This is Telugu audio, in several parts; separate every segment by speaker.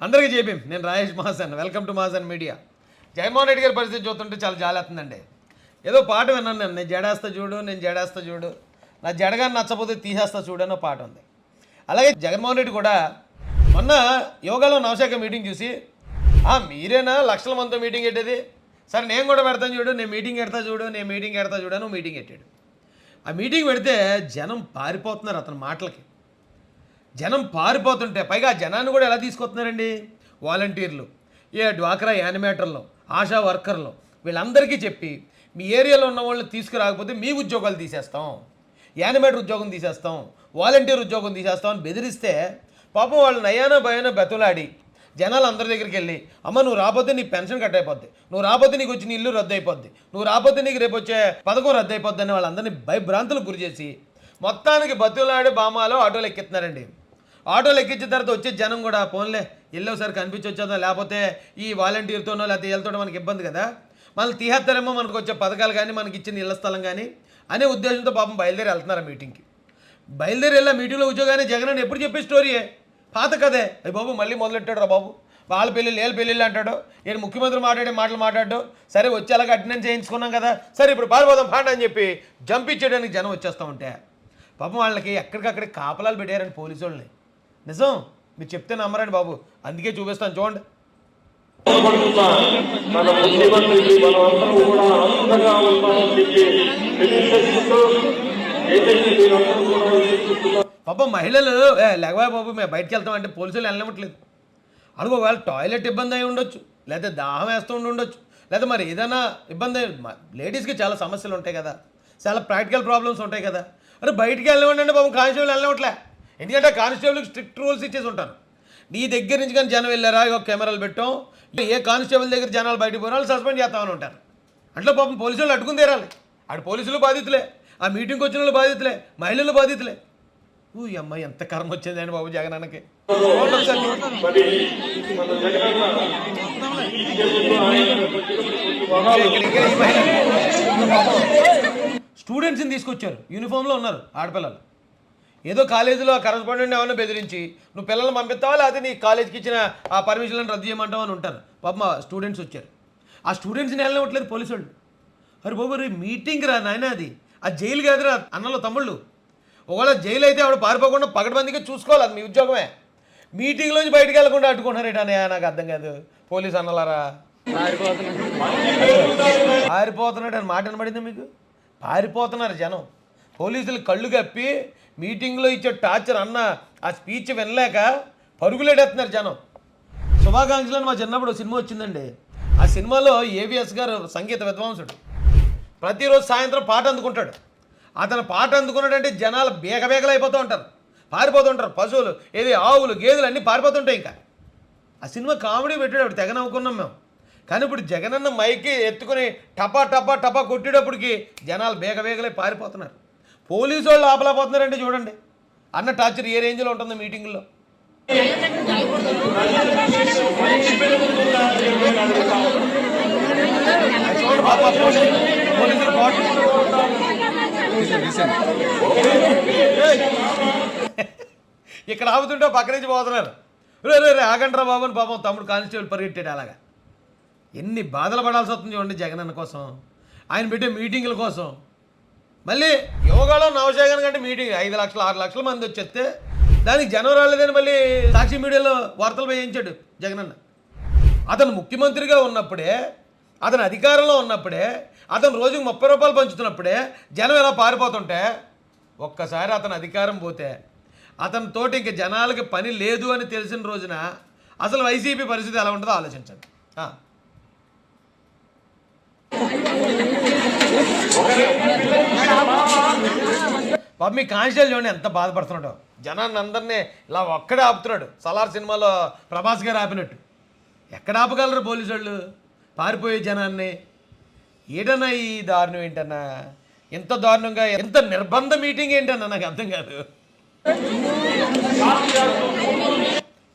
Speaker 1: అందరికీ జేబీఎం. నేను Rajesh Mahasen. Welcome to Mahasen media. Jaganmohan Reddy గారి పరిస్థితి చూస్తుంటే చాలా జాలేస్తుందండి. ఏదో పాట విన్నాను నేను జడేస్తా చూడు, నా జడగాని నచ్చపోతే తీసేస్తా చూడు అనో పాట ఉంది. అలాగే జగన్మోహన్ రెడ్డి కూడా మొన్న యోగాలో నవశాఖ మీటింగ్ చూసి మీరేనా లక్షల మందితో మీటింగ్ పెట్టేది, సరే నేను కూడా పెడతాను చూడు, నేను మీటింగ్ పెడతా చూడు అని మీటింగ్ పెట్టాడు. ఆ మీటింగ్ పెడితే జనం పారిపోతున్నారు అతని మాటలకి. జనం పారిపోతుంటే పైగా జనాన్ని కూడా ఎలా తీసుకొస్తున్నారండి, వాలంటీర్లు, డ్వాక్రా యానిమేటర్లు, ఆశా వర్కర్లు, వీళ్ళందరికీ చెప్పి మీ ఏరియాలో ఉన్న వాళ్ళని తీసుకురాకపోతే మీ ఉద్యోగాలు తీసేస్తాం, యానిమేటర్ ఉద్యోగం తీసేస్తాం, వాలంటీర్ ఉద్యోగం తీసేస్తాం అని బెదిరిస్తే పాపం వాళ్ళు నయానో భయానో బెతులాడి జనాలు అందరి దగ్గరికి వెళ్ళి అమ్మ నువ్వు రాకపోతే నీ పెన్షన్ కట్ అయిపోద్ది, నువ్వు రాకపోతే నీకు వచ్చిన ఇల్లు రద్దు అయిపోద్ది, నువ్వు రాకపోతే నీకు రేపు వచ్చే పథకం రద్దు అయిపోద్ది అని వాళ్ళందరినీ భయభ్రాంతులకు గురి చేసి మొత్తానికి బతులాడి బామాలో ఆటోలు ఎక్కిస్తున్నారండి. ఆటోలు ఎక్కించిన తర్వాత వచ్చే జనం కూడా ఫోన్లే వెళ్ళేసారి కనిపించొచ్చేదో, లేకపోతే ఈ వాలంటీర్తోనో లేకపోతే వెళ్తాడో మనకి ఇబ్బంది కదా, మనల్ని తీసేస్తారేమో మనకు వచ్చే పథకాలు కానీ మనకి ఇచ్చిన ఇళ్ల స్థలం కానీ అనే ఉద్దేశంతో పాపం బయలుదేరి వెళ్తున్నారు ఆ మీటింగ్కి. బయలుదేరి వెళ్ళా మీటింగ్లో ఉద్యోగాన్ని జగన్ అని ఎప్పుడు చెప్పే స్టోరీయే, పాత కదే. అయ్యి బాబు మళ్ళీ మొదలెట్టాడు రా బాబు, వాళ్ళ పెళ్ళిళ్ళు వీళ్ళ పెళ్ళిళ్ళు అంటాడు, నేను ముఖ్యమంత్రి మాట్లాడు, సరే వచ్చేలాగా అటెండెన్స్ చేయించుకున్నాం కదా, సరే ఇప్పుడు పారిపోదాం పాండ అని చెప్పి జంప్ ఇచ్చేయడానికి జనం వచ్చేస్తూ ఉంటే పాపం వాళ్ళకి ఎక్కడికక్కడికి కాపలాలు పెట్టారండి పోలీసు వాళ్ళని. నిజం, మీరు చెప్తే నమ్మరండి బాబు, అందుకే చూపిస్తాను చూడండి. పాపం మహిళలు లేకపోయా బాబు మేము బయటకు వెళ్తామంటే పోలీసులు వెళ్ళనివ్వట్లేదు. అడుగు ఒకవేళ టాయిలెట్ ఇబ్బంది అయి ఉండొచ్చు, లేకపోతే దాహం వేస్తూ ఉండొచ్చు, లేదా మరి ఏదైనా ఇబ్బంది. లేడీస్కి చాలా సమస్యలు ఉంటాయి కదా, చాలా ప్రాక్టికల్ ప్రాబ్లమ్స్ ఉంటాయి కదా. అరే బయటికి వెళ్ళనివ్వండి అంటే బాబు కానిస్టేబుల్ వెళ్ళనివ్వట్లే. ఎందుకంటే కానిస్టేబుల్కి స్ట్రిక్ట్ రూల్స్ ఇచ్చేసి ఉంటారు. నీ దగ్గర నుంచి కానీ జనం వెళ్ళారా ఇక కెమెరాలు పెట్టాం, ఏ కానిస్టేబుల్ దగ్గర జనాలు బయటకు పోయిన వాళ్ళు సస్పెండ్ చేస్తామని ఉంటారు. అంటే పాపం పోలీసులు అడ్డుకుని తీరాలి. ఆడు పోలీసులు బాధితులే, ఆ మీటింగ్కి వచ్చిన వాళ్ళు బాధితులే, మహిళలు బాధితులే. ఈ అమ్మాయి ఎంత కర్మ వచ్చింది అని బాబు జగనన్నకి. స్టూడెంట్స్ని తీసుకొచ్చారు, యూనిఫామ్లో ఉన్నారు ఆడపిల్లలు. ఏదో కాలేజీలో కరెస్పాండెంట్ ఏమన్నా బెదిరించి నువ్వు పిల్లల్ని పంపిస్తావా లేకపోతే నీ కాలేజీకి ఇచ్చిన ఆ పర్మిషన్లను రద్దు చేయమంటావు అని ఉంటారు. పాపం స్టూడెంట్స్ వచ్చారు, ఆ స్టూడెంట్స్ని వెళ్ళనివ్వట్లేదు పోలీసు వాళ్ళు. అరే బాబు రే మీటింగ్ రా నాయన, అది ఆ జైలు కాదురా అన్నలో తమ్ముళ్ళు. ఒకవేళ జైలు అయితే ఆవిడ పారిపోకుండా పకడ్బందీగా చూసుకోవాలి, అది మీ ఉద్యోగమే. మీటింగ్లోంచి బయటకు వెళ్ళకుండా అడ్డుకుంటున్నారేటనే నాకు అర్థం కాదు. పోలీసు అన్నలారా పారిపోతున్నాడు అని మాట వినబడింది మీకు? పారిపోతున్నారు జనం. పోలీసులు కళ్ళు కప్పి మీటింగ్లో ఇచ్చే టార్చర్ అన్న ఆ స్పీచ్ వినలేక పరుగులేడేస్తున్నారు జనం. శుభాకాంక్షలు అని మా చిన్నప్పుడు సినిమా వచ్చిందండి. ఆ సినిమాలో ఏవిఎస్ గారు సంగీత విద్వాంసుడు, ప్రతిరోజు సాయంత్రం పాట అందుకుంటాడు. అతను పాట అందుకున్నాడంటే జనాలు బేగబేగలు అయిపోతూ ఉంటారు, పారిపోతూ ఉంటారు. పశువులు ఏది ఆవులు గేదెలు అన్నీ పారిపోతుంటాయి. ఇంకా ఆ సినిమా కామెడీ పెట్టాడు, అప్పుడు తెగ నవ్వుకున్నాం మేము. కానీ ఇప్పుడు జగనన్న మైకి ఎత్తుకుని టపా టపా టపా కొట్టేటప్పటికి జనాలు బేగబేగలై పారిపోతున్నారు. పోలీసు వాళ్ళు ఆపలేకపోతున్నారంటే చూడండి అన్న టార్చర్ ఏ రేంజ్లో ఉంటుందో మీటింగుల్లో. ఇక్కడ ఆపుతుంటే పక్క నుంచి పోతున్నారు. రే ఆగండ్రా బాబు అని పాపం తమ్ముడు కానిస్టేబుల్ పరిగెట్టాడు. అలాగా ఎన్ని బాధలు పడాల్సి వస్తుంది చూడండి జగనన్న కోసం, ఆయన పెట్టే మీటింగుల కోసం. మళ్ళీ యోగాలో నవశాఖన్ కంటే మీటింగ్ 5 లక్షలు 6 లక్షల మంది వచ్చేస్తే దానికి జనం రాలేదని మళ్ళీ సాక్షి మీడియాలో వార్తలు వేయించాడు జగనన్న. అతను ముఖ్యమంత్రిగా ఉన్నప్పుడే, అతను అధికారంలో ఉన్నప్పుడే, అతను రోజుకు 30 రూపాయలు పంచుతున్నప్పుడే జనం ఎలా పారిపోతుంటే ఒక్కసారి అతను అధికారం పోతే అతనితోటి ఇంక జనాలకి పని లేదు అని తెలిసిన రోజున అసలు వైసీపీ పరిస్థితి ఎలా ఉంటుందో ఆలోచించండి. పాప మీ కానిస్టేబుల్ చూడండి ఎంత బాధపడుతున్నాడో, జనాన్ని అందరినీ ఇలా ఒక్కడే ఆపుతున్నాడు. సలార్ సినిమాలో ప్రభాస్ గారు ఆపినట్టు. ఎక్కడ ఆపగలరు పోలీసు వాళ్ళు పారిపోయే జనాన్ని? ఏంటన్నా ఈ దారుణం, ఏంటన్నా ఎంత దారుణంగా, ఎంత నిర్బంధ మీటింగ్ ఏంటన్నా నాకు అర్థం కాదు.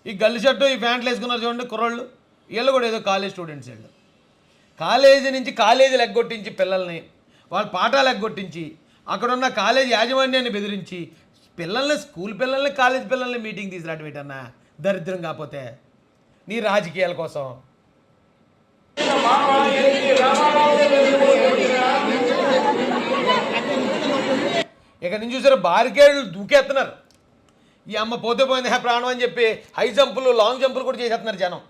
Speaker 1: ఈ గల్లి షర్టు ఈ ప్యాంట్లు వేసుకున్నారు చూడండి కుర్రోళ్ళు, వీళ్ళు కూడా ఏదో కాలేజ్ స్టూడెంట్స్. వీళ్ళు కాలేజీ నుంచి కాలేజీలు ఎగ్గొట్టించి పిల్లల్ని, వాళ్ళ పాఠాలు ఎగ్గొట్టించి అక్కడున్న కాలేజీ యాజమాన్యాన్ని బెదిరించి పిల్లల్ని, స్కూల్ పిల్లల్ని కాలేజ్ పిల్లల్ని మీటింగ్ తీసుకురావడం ఏంటన్నా దరిద్రం. కాకపోతే నీ రాజకీయాల కోసం. ఇక నుంచి చూసారు బారికేడ్లు దూకేస్తున్నారు. ఈ అమ్మ పోతే పోయింది ప్రాణం అని చెప్పి హై జంపులు లాంగ్ జంపులు కూడా చేసేస్తున్నారు జనం.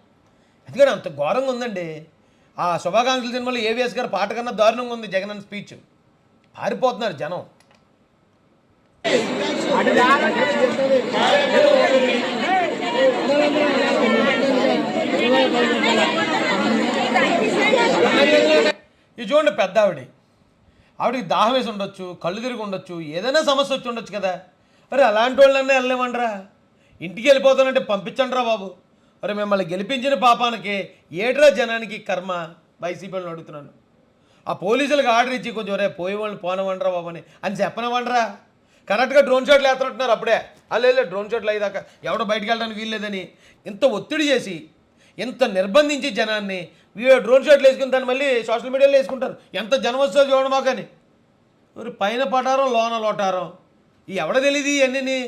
Speaker 1: ఎందుకంటే అంత ఘోరంగా ఉందండి. ఆ శుభాకాంక్షల సినిమాలో ఏవిఎస్ గారు పాట కన్నా దారుణంగా ఉంది జగన్ అన్న స్పీచ్. పారిపోతున్నారు జనం. ఇది చూడండి, పెద్ద ఆవిడికి దాహం వేసి ఉండొచ్చు, కళ్ళు తిరిగి ఉండొచ్చు, ఏదైనా సమస్య వచ్చి ఉండొచ్చు కదా. అరే అలాంటి వాళ్ళన్నా వెళ్ళలేమండ్రా, ఇంటికి వెళ్ళిపోతానంటే పంపించండి రా బాబు. అరే మిమ్మల్ని గెలిపించిన పాపానికి ఏట్రా జనానికి కర్మ. వైసీపీ వాళ్ళని అడుగుతున్నాను. ఆ పోలీసులకు ఆర్డర్ ఇచ్చి కొంచెం రే పోయే వాళ్ళని పోనవండరా బాబు అని చెప్పనవండరా. కరెక్ట్గా డ్రోన్ షాట్లు వేస్తున్నట్టున్నారు. అప్పుడే లేదు డ్రోన్ షాట్లు అయ్యేదాకా ఎవడో బయటకు వెళ్ళడానికి వీల్లేదని ఇంత ఒత్తిడి చేసి ఇంత నిర్బంధించి జనాన్ని డ్రోన్ షాట్లు వేసుకుని దాన్ని మళ్ళీ సోషల్ మీడియాలో వేసుకుంటారు. ఎంత జనం వస్తుందో చూడండి మాకని. మరి పైన పటారం లోన లోటారం. ఈ ఎవడ తెలియదు ఇవన్నీ.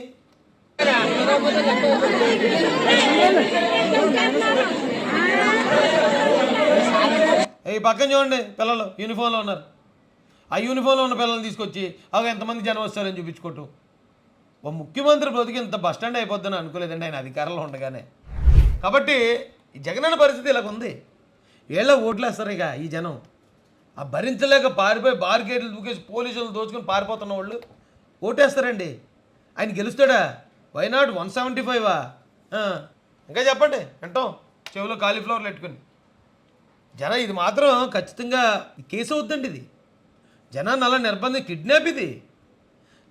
Speaker 1: ఈ పక్కన చూడండి పిల్లలు యూనిఫామ్లో ఉన్నారు. ఆ యూనిఫామ్లో ఉన్న పిల్లల్ని తీసుకొచ్చి ఎంతమంది జనం వస్తారని చూపించుకోవటం. ఓ ముఖ్యమంత్రి బ్రతికి ఇంత బస్టాండ్ అయిపోద్దని అనుకోలేదండి ఆయన అధికారంలో ఉండగానే. కాబట్టి ఈ జగనన్న పరిస్థితి ఇలాగ ఉంది. ఏళ్ళ ఓట్లు వేస్తారు ఇక ఈ జనం. ఆ భరించలేక పారిపోయి బార్గేట్లు దూకేసి పోలీసులు దోచుకొని పారిపోతున్న వాళ్ళు ఓటేస్తారండి. ఆయన గెలుస్తాడా? Why not 175? ఇంకా చెప్పండి వింటాం చెవిలో కాలీఫ్లవర్లు పెట్టుకుని. జనం ఇది మాత్రం ఖచ్చితంగా కేసు అవుతుందండి. ఇది జనాన్ని అలా నిర్బంధం, కిడ్నాప్. ఇది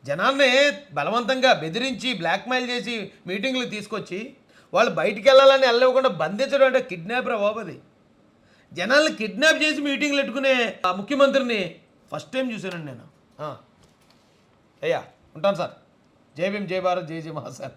Speaker 1: జనాన్ని బలవంతంగా బెదిరించి బ్లాక్మెయిల్ చేసి మీటింగ్లు తీసుకొచ్చి వాళ్ళు బయటికి వెళ్ళాలని వెళ్ళనివ్వకుండా బంధించడం అంటే కిడ్నాప్ రా బాబు. అది జనాల్ని కిడ్నాప్ చేసి మీటింగ్లు పెట్టుకునే ఆ ముఖ్యమంత్రిని ఫస్ట్ టైం చూశానండి నేను. అయ్యా ఉంటాను సార్. జై భీమ్, జై భారత్, జై జై మహాసార్.